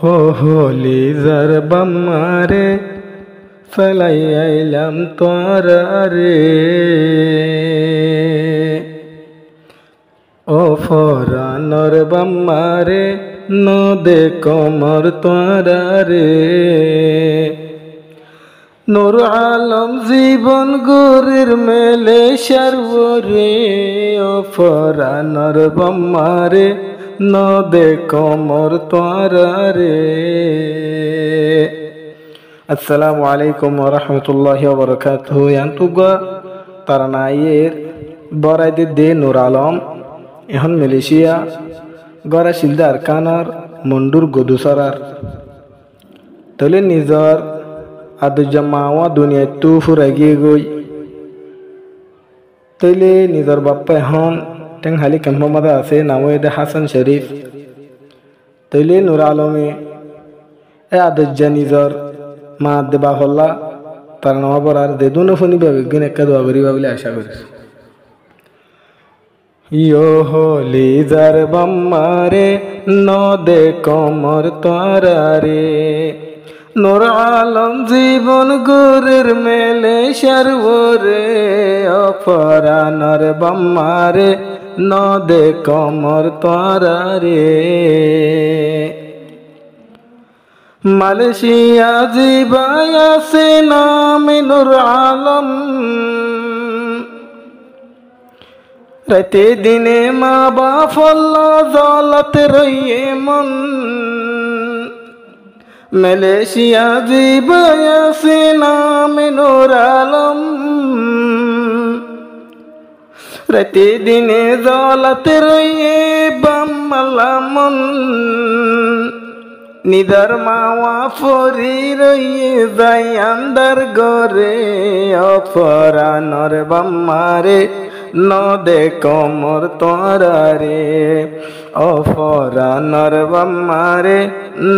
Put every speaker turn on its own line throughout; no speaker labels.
ও হোলি যার বাম্মারে ফেলাই আইলাম তোরারে, ও ফরানর বাম্মারে নদে কমর তোরারে। নূর আলম জীবন গুরির মেলে সর্বরে, ও ফরানর বাম্মারে নদে কমর তোরারে। আসসালামু আলাইকুম ওয়া রাহমাতুল্লাহি ওয়া বারাকাতুহু। ইয়ান্তুগা তারানাইয়ের বরাইদে দে নূর আলম এখন মালয়েশিয়া গড়া শিলদার কানার মন্ডুর গদুসরার তলে নিজর আদুজামাওয়া দুনিয়া তু ফুরাগিয়ে গই তলে নিজর বাপ্পা এখন টেং হালি কাম্পমাদা আছে নামে হাসান শরীফ তলে নূর আলমে এ আদুজা নিজর মা দেবা হল্লা তার নামা পড়ার দে দুনো ফোনি বিজ্ঞান একটা দোয়া করিবা বলে আশা করিস। ইয়ো হোলি যার বাম্মারে নদে কমর তোরারে, নূর আলম জীবন গুরির মেলে সর্বরে, ও ফরানর বাম্মারে নদে কমর তোরারে। মালয়েশিয়া জিবাই আছে নামে নূর আলম, রাতে দিনে মা বাপ জলাতে রইয়ে মন। মালয়েশিয়া জিবাই আছে নামে নূর আলম, রাতে দিনে জলাতে রইয়ে বাম্মালা মন। নিদার মাওয়া ফরি রইয়ে যাই আন্দার গরে, ও ফরানর বাম্মারে নদে কমর তোরারে, ও ফরানর বাম্মারে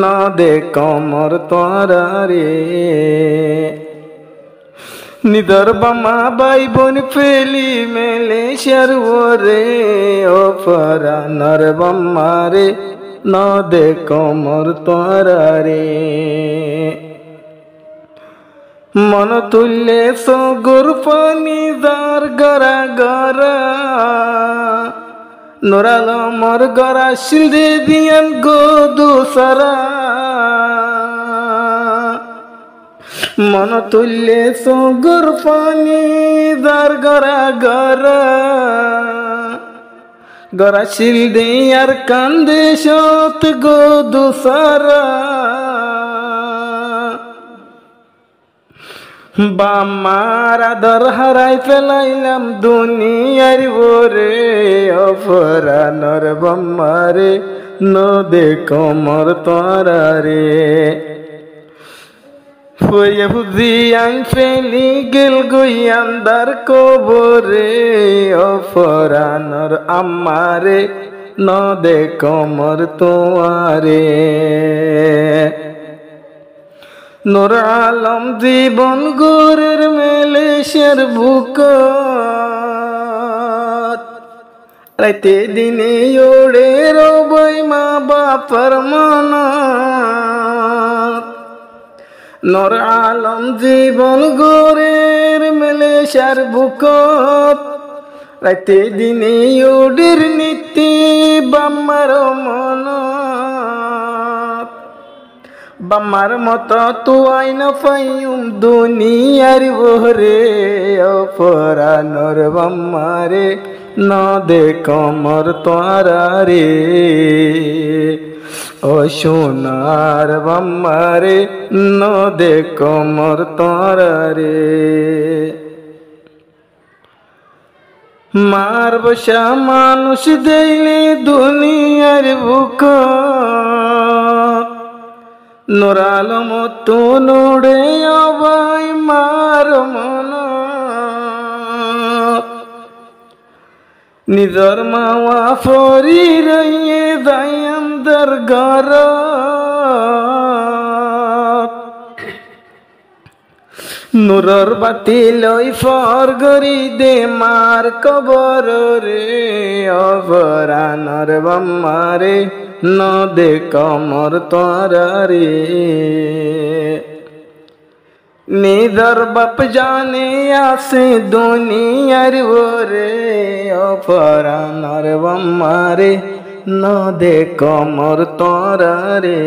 নদে কমর তোরারে। নিদর বামা বাই বোন ফেলি মেলে সর্বরে, ও ফরানর বাম্মারে নদে কমর তোরারে। মন তুললে সগুর পানি যার গড়া গড়া, নূর আলমর গড়া শিলদে দিয়ান গদুসরা। মন তুললে সগুর পানি যার গড়া গড়া, গড়া শিলদে আর কান্দে সত গদুসরা। বাম্মার আদর হারাই ফেলাইলাম দুনিয়ার ভরে, ও ফরানর বাম্মারে নদে কমর তোরারে। ফুয়ে বুঝিয়ান ফেলি গেল গুইয়ান্দার কবরে, ও ফরানর আম্মারে নদে কমর তোয়ারে। নূর আলম জীবন গুরির মেলে শের বুক, রাতে দিনে ওড়ে রবই মা বাপর মন। নূর আলম জীবন গুরির মেলে শের বুক, রাতে দিনে ওড়ির নীতি বাম্মার মন। বাম্মার মতো তু আইন পাইম দুনিয়ার ভরে, ও ফরানর বাম্মারে নদে কমর তোরারে, ও সোনার বাম্মারে নদে কমর তোরারে। মার বসা মানুষ দেইলে দুনিয়ার বুক, নূর আলম তো নোড়ে অবাই মার মন। নিজর মাওয়া ফরি রইয়ে যাই আন্দার ঘর, নূরর বাতি লই ফর গরি দে মার কবর রে, ও ফরানর বাম্মারে ন দে কমর তোরারে নিজর বাপ জানে আসে দুনিয়ার ওরে অপরাণর বম্মারে ন দে কমর তোরারে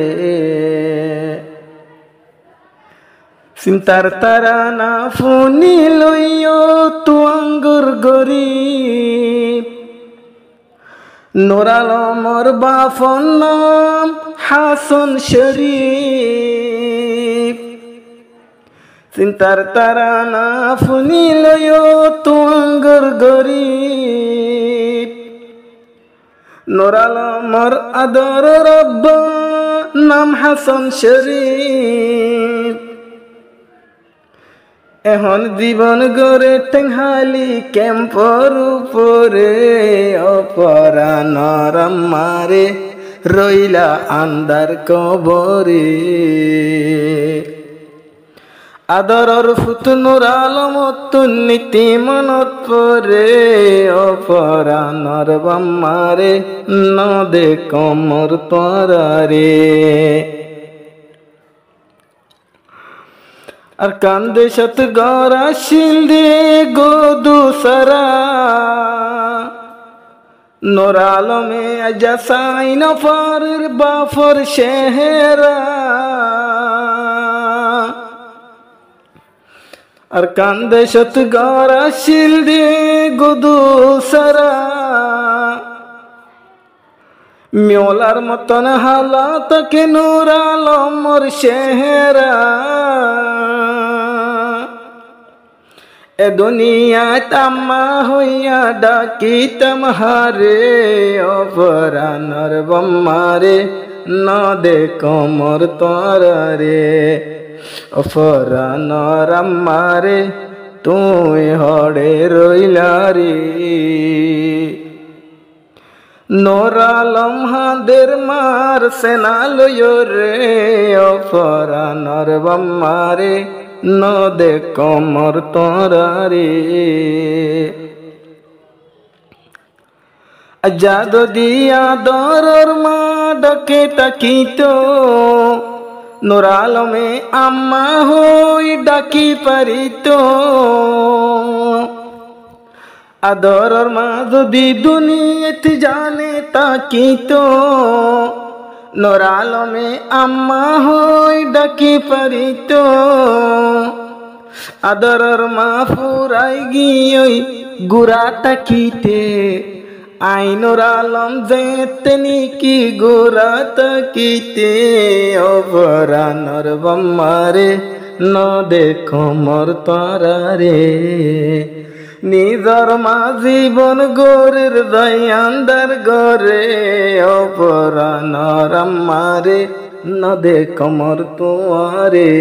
চিন্তার তারা না ফুনি লইও তুয়াঙ্গুর গরিব নূর আলমর বাপন নাম হাসান শরীফ চিন্তার তারা না ফুনি লইও তুয়াঙ্গুর গরিব নূর আলমর আদর রব্বা নাম হাসান শরীফ এখন জীবন গড়ে টেঙ্গালি ক্যাম্পর উপরে অপরাণর আম্মারে রইলা আন্দার কবরে আদরর ফুত নূর আলম নীতি মনত পরে অপরাণর বাম্মারে ন দে কমর তোরারে আর কান্দে সত গরা শিলদে গোদু সারা নূর আলমে আজাসাই নফর বাফর শেহরা আর কান্দে সত গরা শিলদে গোদু সারা মিওলার মতন হালাত কে নূর আলমর শেহরা এ দুনিয়া তাম্মা হইয়া ডাকি তমহারে অপরাণর বম্মারে ন দে কমর তোরারে অপরাণর আম্মারে তুই হড়ে রইলা রে নূর আলম হাদের মার সেনা লইও রে অপরাণর বাম্মারে ন দে কমর তোরারে আজাদ দিয়া দরর মা ডকে তাকিত নূর আলমে আম্মা হই ডাকি পারিত আদরর মা যদি দুনিয়াতে জানে তাকিত নূর আলমে আম্মা হই ডাকি পারিত আদরর মা ফুরাই গিয়ে গুড়া তাকিতে আই নূর আলম যেতেনি কি গুড়া তাকিতে অপরাণর বাম্মারে ন দে কমর তোরারে নিজর মা জীবন গরের দয়ান্দার গরে অপরাণর আম্মারে ন দে কমর তোয়ারে।